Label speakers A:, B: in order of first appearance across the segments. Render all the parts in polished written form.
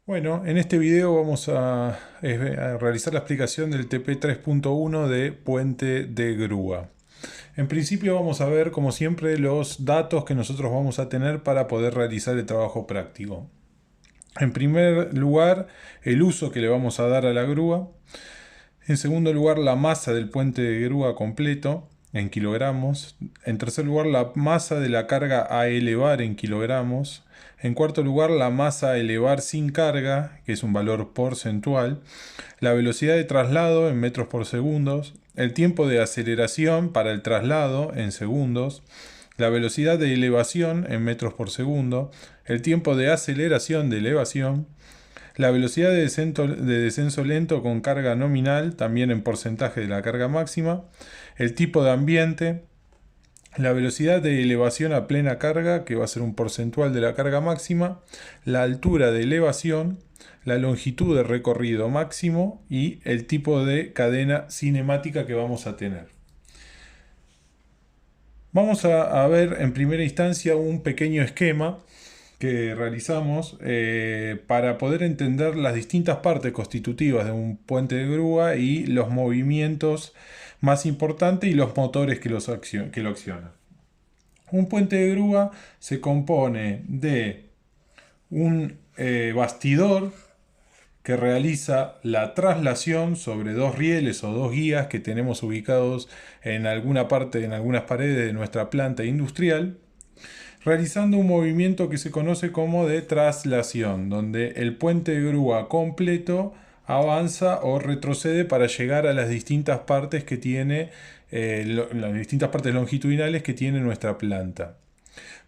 A: Bueno, en este video vamos a realizar la explicación del TP 3.1 de puente de grúa. En principio vamos a ver, como siempre, los datos que nosotros vamos a tener para poder realizar el trabajo práctico. En primer lugar, el uso que le vamos a dar a la grúa. En segundo lugar, la masa del puente de grúa completo en kilogramos. En tercer lugar, la masa de la carga a elevar en kilogramos. En cuarto lugar, la masa a elevar sin carga, que es un valor porcentual. La velocidad de traslado en metros por segundo. El tiempo de aceleración para el traslado en segundos. La velocidad de elevación en metros por segundo. El tiempo de aceleración de elevación. La velocidad de descenso lento con carga nominal, también en porcentaje de la carga máxima. El tipo de ambiente. La velocidad de elevación a plena carga, que va a ser un porcentual de la carga máxima. La altura de elevación. La longitud de recorrido máximo y el tipo de cadena cinemática que vamos a tener. Vamos a ver en primera instancia un pequeño esquema que realizamos para poder entender las distintas partes constitutivas de un puente de grúa y los movimientos más importantes y los motores que lo accionan. Un puente de grúa se compone de un bastidor que realiza la traslación sobre dos rieles o dos guías que tenemos ubicados en alguna parte, en algunas paredes de nuestra planta industrial, realizando un movimiento que se conoce como de traslación, donde el puente de grúa completo avanza o retrocede para llegar a las distintas partes que tiene, las distintas partes longitudinales que tiene nuestra planta.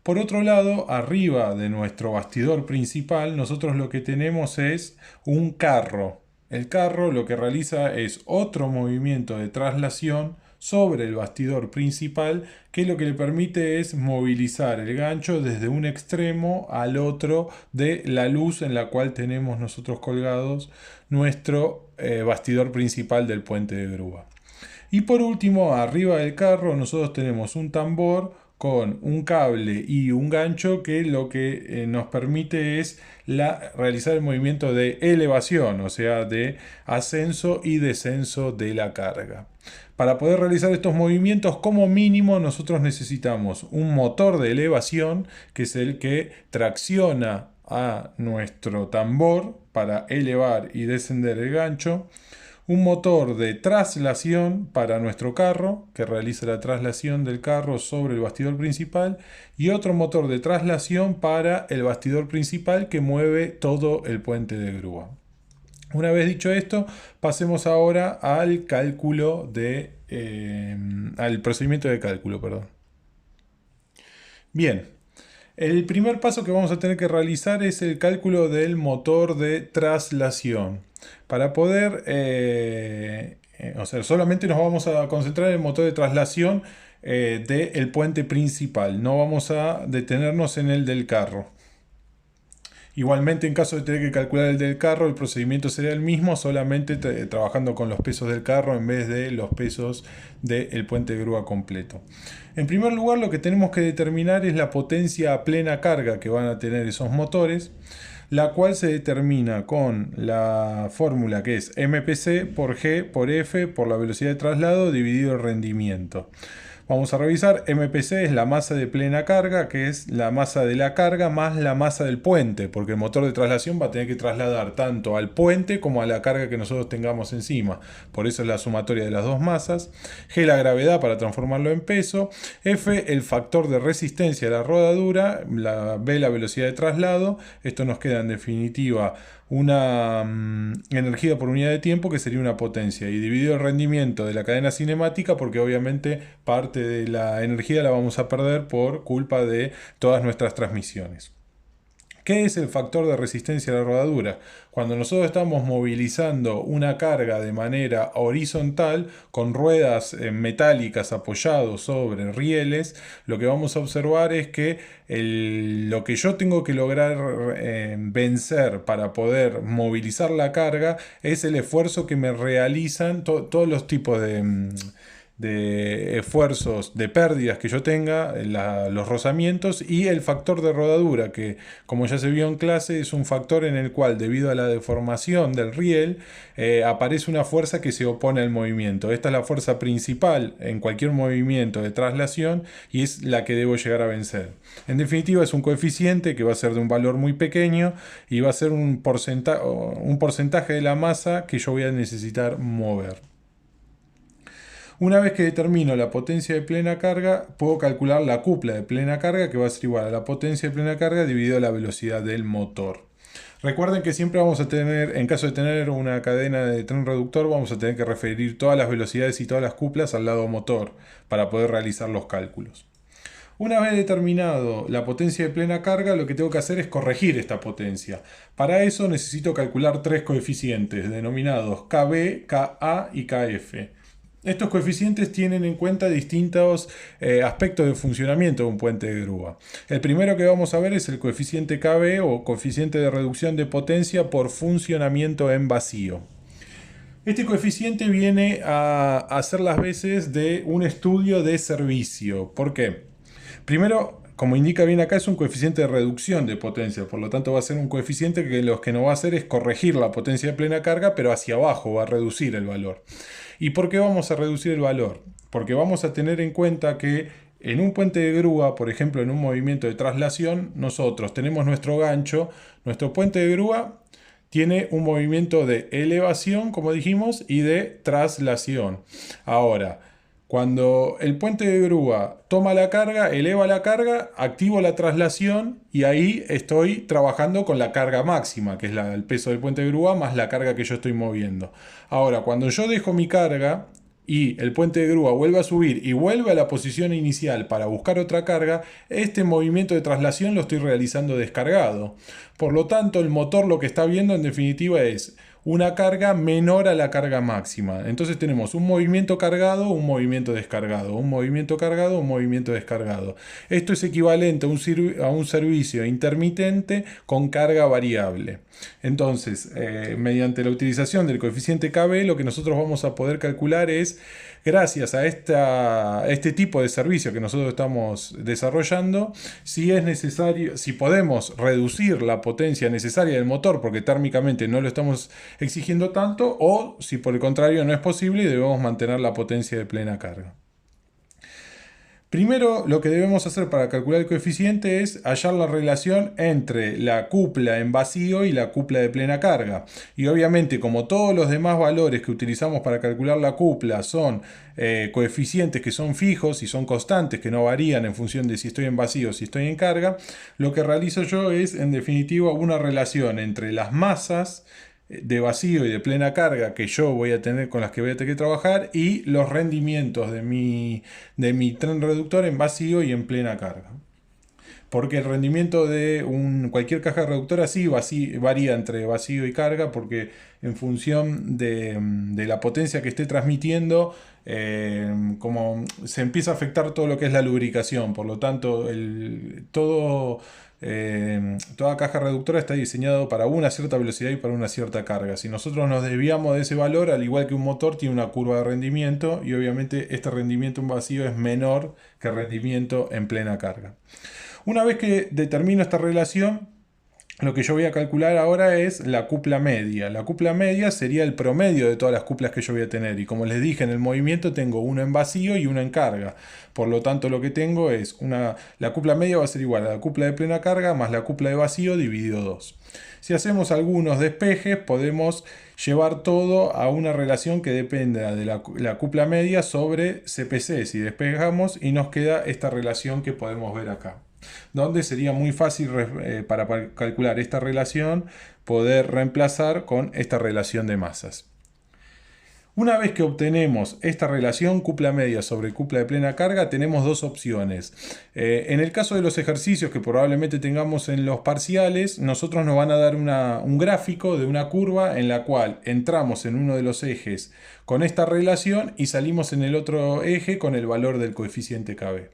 A: Por otro lado, arriba de nuestro bastidor principal, nosotros lo que tenemos es un carro. El carro lo que realiza es otro movimiento de traslación sobre el bastidor principal, que lo que le permite es movilizar el gancho desde un extremo al otro de la luz en la cual tenemos nosotros colgados nuestro bastidor principal del puente de grúa. Y por último, arriba del carro nosotros tenemos un tambor con un cable y un gancho que lo que nos permite es realizar el movimiento de elevación, o sea, de ascenso y descenso de la carga. Para poder realizar estos movimientos, como mínimo, nosotros necesitamos un motor de elevación, que es el que tracciona a nuestro tambor para elevar y descender el gancho, un motor de traslación para nuestro carro, que realiza la traslación del carro sobre el bastidor principal, y otro motor de traslación para el bastidor principal que mueve todo el puente de grúa. Una vez dicho esto, pasemos ahora al cálculo al procedimiento de cálculo, perdón. Bien, el primer paso que vamos a tener que realizar es el cálculo del motor de traslación. Para poder, o sea, solamente nos vamos a concentrar en el motor de traslación del puente principal. No vamos a detenernos en el del carro. Igualmente, en caso de tener que calcular el del carro, el procedimiento sería el mismo, solamente trabajando con los pesos del carro en vez de los pesos del puente de grúa completo. En primer lugar, lo que tenemos que determinar es la potencia a plena carga que van a tener esos motores, la cual se determina con la fórmula que es MPC por G por F por la velocidad de traslado dividido el rendimiento. Vamos a revisar. MPC es la masa de plena carga, que es la masa de la carga más la masa del puente, porque el motor de traslación va a tener que trasladar tanto al puente como a la carga que nosotros tengamos encima. Por eso es la sumatoria de las dos masas. G, la gravedad para transformarlo en peso. F, el factor de resistencia a la rodadura. B, la velocidad de traslado. Esto nos queda en definitiva una energía por unidad de tiempo, que sería una potencia, y dividido el rendimiento de la cadena cinemática, porque obviamente parte de la energía la vamos a perder por culpa de todas nuestras transmisiones. ¿Qué es el factor de resistencia a la rodadura? Cuando nosotros estamos movilizando una carga de manera horizontal con ruedas metálicas apoyados sobre rieles, lo que vamos a observar es que lo que yo tengo que lograr vencer para poder movilizar la carga es el esfuerzo que me realizan todos los tipos de esfuerzos, de pérdidas que yo tenga, los rozamientos, y el factor de rodadura, que como ya se vio en clase es un factor en el cual, debido a la deformación del riel, aparece una fuerza que se opone al movimiento. Esta es la fuerza principal en cualquier movimiento de traslación y es la que debo llegar a vencer. En definitiva, es un coeficiente que va a ser de un valor muy pequeño y va a ser un porcentaje de la masa que yo voy a necesitar mover. Una vez que determino la potencia de plena carga, puedo calcular la cupla de plena carga, que va a ser igual a la potencia de plena carga dividido a la velocidad del motor. Recuerden que siempre vamos a tener, en caso de tener una cadena de tren reductor, vamos a tener que referir todas las velocidades y todas las cuplas al lado motor para poder realizar los cálculos. Una vez determinado la potencia de plena carga, lo que tengo que hacer es corregir esta potencia. Para eso necesito calcular tres coeficientes denominados KB, KA y KF. Estos coeficientes tienen en cuenta distintos aspectos de funcionamiento de un puente de grúa. El primero que vamos a ver es el coeficiente KB o coeficiente de reducción de potencia por funcionamiento en vacío. Este coeficiente viene a hacer las veces de un estudio de servicio. ¿Por qué? Primero, como indica bien acá, es un coeficiente de reducción de potencia, por lo tanto va a ser un coeficiente que lo que nos va a hacer es corregir la potencia de plena carga, pero hacia abajo va a reducir el valor. ¿Y por qué vamos a reducir el valor? Porque vamos a tener en cuenta que en un puente de grúa, por ejemplo en un movimiento de traslación, nosotros tenemos nuestro gancho, nuestro puente de grúa tiene un movimiento de elevación, como dijimos, y de traslación. Ahora, cuando el puente de grúa toma la carga, eleva la carga, activo la traslación y ahí estoy trabajando con la carga máxima, que es el peso del puente de grúa más la carga que yo estoy moviendo. Ahora, cuando yo dejo mi carga y el puente de grúa vuelve a subir y vuelve a la posición inicial para buscar otra carga, este movimiento de traslación lo estoy realizando descargado. Por lo tanto, el motor lo que está viendo en definitiva es una carga menor a la carga máxima. Entonces tenemos un movimiento cargado, un movimiento descargado, un movimiento cargado, un movimiento descargado. Esto es equivalente a un servicio intermitente con carga variable. Entonces, mediante la utilización del coeficiente KB, lo que nosotros vamos a poder calcular es, gracias a este tipo de servicio que nosotros estamos desarrollando, si es necesario, si podemos reducir la potencia necesaria del motor porque térmicamente no lo estamos exigiendo tanto, o si por el contrario no es posible y debemos mantener la potencia de plena carga. Primero, lo que debemos hacer para calcular el coeficiente es hallar la relación entre la cupla en vacío y la cupla de plena carga. Y obviamente, como todos los demás valores que utilizamos para calcular la cupla son coeficientes que son fijos y son constantes, que no varían en función de si estoy en vacío o si estoy en carga, lo que realizo yo es, en definitiva, una relación entre las masas de vacío y de plena carga que yo voy a tener, con las que voy a tener que trabajar, y los rendimientos de mi tren reductor en vacío y en plena carga. Porque el rendimiento de cualquier caja reductora sí varía entre vacío y carga, porque en función de la potencia que esté transmitiendo, como se empieza a afectar todo lo que es la lubricación. Por lo tanto, toda caja reductora está diseñado para una cierta velocidad y para una cierta carga. Si nosotros nos desviamos de ese valor, al igual que un motor, tiene una curva de rendimiento y obviamente este rendimiento en vacío es menor que el rendimiento en plena carga. Una vez que determino esta relación, lo que yo voy a calcular ahora es la cupla media. La cupla media sería el promedio de todas las cuplas que yo voy a tener. Y como les dije, en el movimiento tengo uno en vacío y uno en carga. Por lo tanto, lo que tengo es la cupla media va a ser igual a la cupla de plena carga más la cupla de vacío dividido 2. Si hacemos algunos despejes, podemos llevar todo a una relación que dependa de la cupla media sobre CPC. Si despejamos y nos queda esta relación que podemos ver acá, donde sería muy fácil para calcular esta relación poder reemplazar con esta relación de masas. Una vez que obtenemos esta relación cupla media sobre cupla de plena carga, tenemos dos opciones. En el caso de los ejercicios que probablemente tengamos en los parciales, nosotros nos van a dar un gráfico de una curva en la cual entramos en uno de los ejes con esta relación y salimos en el otro eje con el valor del coeficiente KB.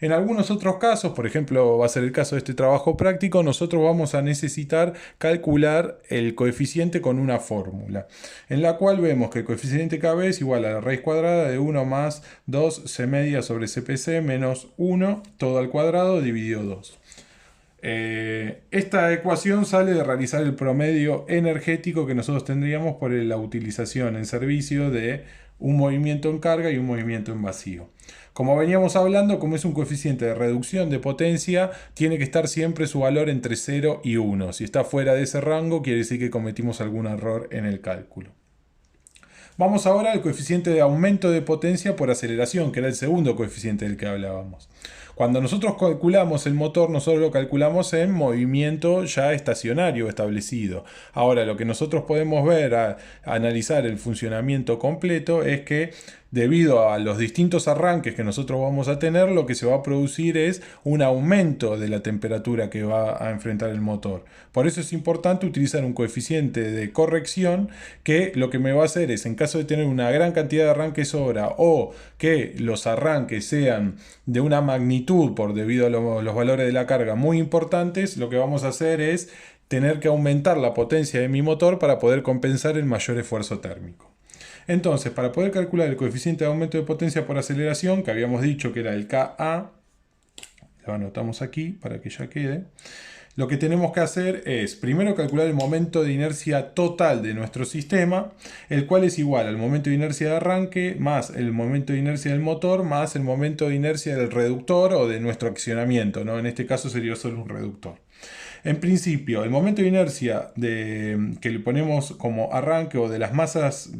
A: En algunos otros casos, por ejemplo, va a ser el caso de este trabajo práctico, nosotros vamos a necesitar calcular el coeficiente con una fórmula, en la cual vemos que el coeficiente KB es igual a la raíz cuadrada de 1 más 2 C media sobre CPC menos 1 todo al cuadrado dividido 2. Esta ecuación sale de realizar el promedio energético que nosotros tendríamos por la utilización en servicio de un movimiento en carga y un movimiento en vacío. Como veníamos hablando, como es un coeficiente de reducción de potencia, tiene que estar siempre su valor entre 0 y 1. Si está fuera de ese rango, quiere decir que cometimos algún error en el cálculo. Vamos ahora al coeficiente de aumento de potencia por aceleración, que era el segundo coeficiente del que hablábamos. Cuando nosotros calculamos el motor, nosotros lo calculamos en movimiento ya estacionario establecido. Ahora, lo que nosotros podemos ver a analizar el funcionamiento completo es que debido a los distintos arranques que nosotros vamos a tener, lo que se va a producir es un aumento de la temperatura que va a enfrentar el motor. Por eso es importante utilizar un coeficiente de corrección que lo que me va a hacer es, en caso de tener una gran cantidad de arranques sobra o que los arranques sean de una magnitud debido a los valores de la carga muy importantes, lo que vamos a hacer es tener que aumentar la potencia de mi motor para poder compensar el mayor esfuerzo térmico. Entonces, para poder calcular el coeficiente de aumento de potencia por aceleración, que habíamos dicho que era el Ka, lo anotamos aquí para que ya quede, lo que tenemos que hacer es primero calcular el momento de inercia total de nuestro sistema, el cual es igual al momento de inercia de arranque más el momento de inercia del motor más el momento de inercia del reductor o de nuestro accionamiento, ¿no? En este caso sería solo un reductor. En principio, el momento de inercia que le ponemos como arranque o de las masas,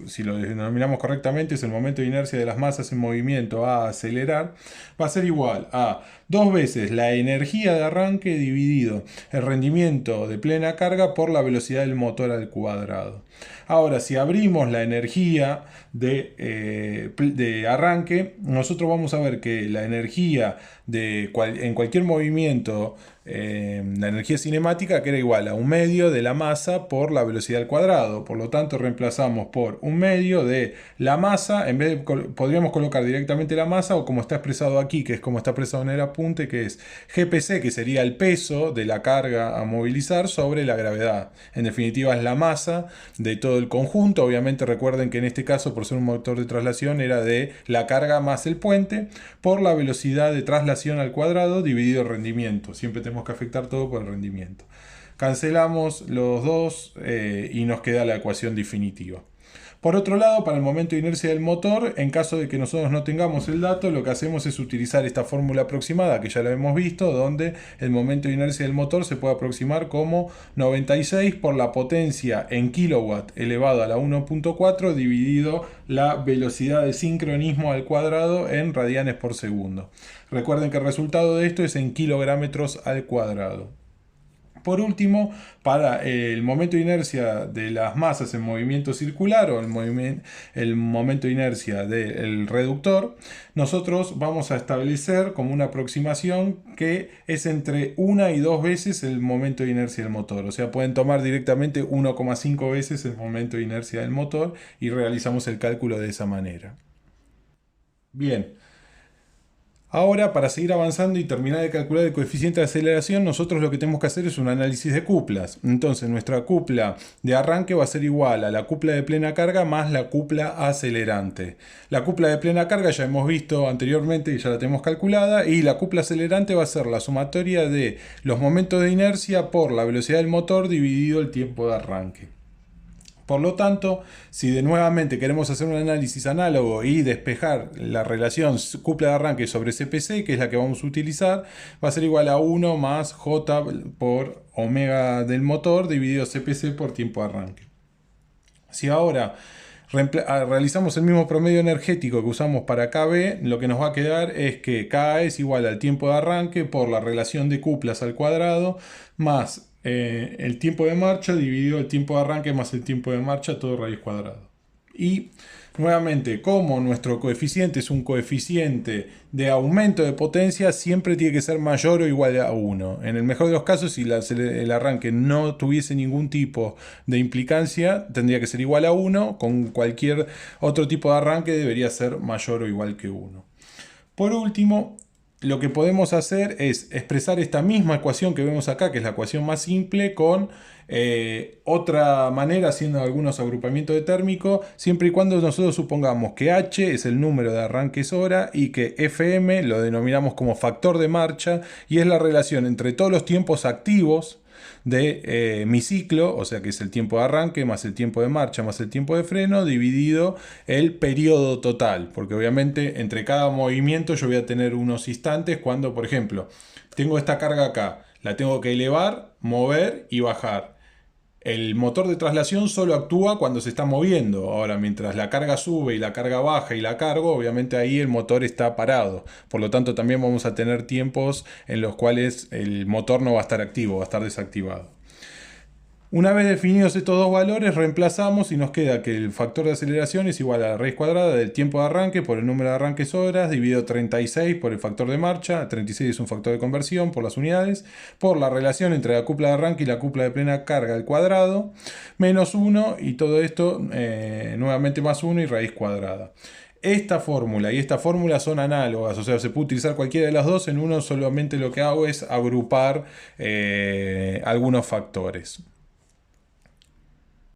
A: si lo denominamos correctamente, es el momento de inercia de las masas en movimiento a acelerar, va a ser igual a 2 veces la energía de arranque dividido el rendimiento de plena carga por la velocidad del motor al cuadrado. Ahora, si abrimos la energía de arranque, nosotros vamos a ver que la energía en cualquier movimiento, la energía cinemática, que era igual a un medio de la masa por la velocidad al cuadrado. Por lo tanto, reemplazamos por un medio de la masa, en vez de podríamos colocar directamente la masa o como está expresado aquí, que es como está expresado en el apunte, que es GPC, que sería el peso de la carga a movilizar sobre la gravedad. En definitiva, es la masa de todo el conjunto. Obviamente recuerden que en este caso, por ser un motor de traslación, era de la carga más el puente por la velocidad de traslación al cuadrado dividido el rendimiento. Siempre tenemos que afectar todo por el rendimiento. Cancelamos los dos y nos queda la ecuación definitiva. Por otro lado, para el momento de inercia del motor, en caso de que nosotros no tengamos el dato, lo que hacemos es utilizar esta fórmula aproximada que ya la hemos visto, donde el momento de inercia del motor se puede aproximar como 96 por la potencia en kilowatt elevado a la 1.4 dividido la velocidad de sincronismo al cuadrado en radianes por segundo. Recuerden que el resultado de esto es en kilográmetros al cuadrado. Por último, para el momento de inercia de las masas en movimiento circular o el momento de inercia del reductor, nosotros vamos a establecer como una aproximación que es entre 1 y 2 veces el momento de inercia del motor. O sea, pueden tomar directamente 1,5 veces el momento de inercia del motor y realizamos el cálculo de esa manera. Bien. Ahora, para seguir avanzando y terminar de calcular el coeficiente de aceleración, nosotros lo que tenemos que hacer es un análisis de cuplas. Entonces, nuestra cupla de arranque va a ser igual a la cupla de plena carga más la cupla acelerante. La cupla de plena carga ya hemos visto anteriormente y ya la tenemos calculada, y la cupla acelerante va a ser la sumatoria de los momentos de inercia por la velocidad del motor dividido el tiempo de arranque. Por lo tanto, si nuevamente queremos hacer un análisis análogo y despejar la relación cupla de arranque sobre CPC, que es la que vamos a utilizar, va a ser igual a 1 más J por omega del motor dividido CPC por tiempo de arranque. Si ahora realizamos el mismo promedio energético que usamos para KB, lo que nos va a quedar es que K es igual al tiempo de arranque por la relación de cuplas al cuadrado más el tiempo de marcha dividido el tiempo de arranque más el tiempo de marcha, todo raíz cuadrada. Y nuevamente, como nuestro coeficiente es un coeficiente de aumento de potencia, siempre tiene que ser mayor o igual a 1. En el mejor de los casos, si el arranque no tuviese ningún tipo de implicancia, tendría que ser igual a 1. Con cualquier otro tipo de arranque debería ser mayor o igual que 1. Por último, lo que podemos hacer es expresar esta misma ecuación que vemos acá, que es la ecuación más simple, con otra manera, haciendo algunos agrupamientos de térmico, siempre y cuando nosotros supongamos que H es el número de arranques hora y que Fm lo denominamos como factor de marcha y es la relación entre todos los tiempos activos de mi ciclo, o sea que es el tiempo de arranque más el tiempo de marcha más el tiempo de freno, dividido el periodo total, porque obviamente entre cada movimiento yo voy a tener unos instantes cuando, por ejemplo, tengo esta carga acá, la tengo que elevar, mover y bajar. El motor de traslación solo actúa cuando se está moviendo. Ahora, mientras la carga sube y la carga baja y la cargo, obviamente ahí el motor está parado. Por lo tanto, también vamos a tener tiempos en los cuales el motor no va a estar activo, va a estar desactivado. Una vez definidos estos dos valores, reemplazamos y nos queda que el factor de aceleración es igual a la raíz cuadrada del tiempo de arranque por el número de arranques horas, dividido 36 por el factor de marcha, 36 es un factor de conversión por las unidades, por la relación entre la cupla de arranque y la cupla de plena carga al cuadrado, menos 1 y todo esto nuevamente más 1 y raíz cuadrada. Esta fórmula y esta fórmula son análogas, o sea, se puede utilizar cualquiera de las dos. En uno solamente lo que hago es agrupar algunos factores.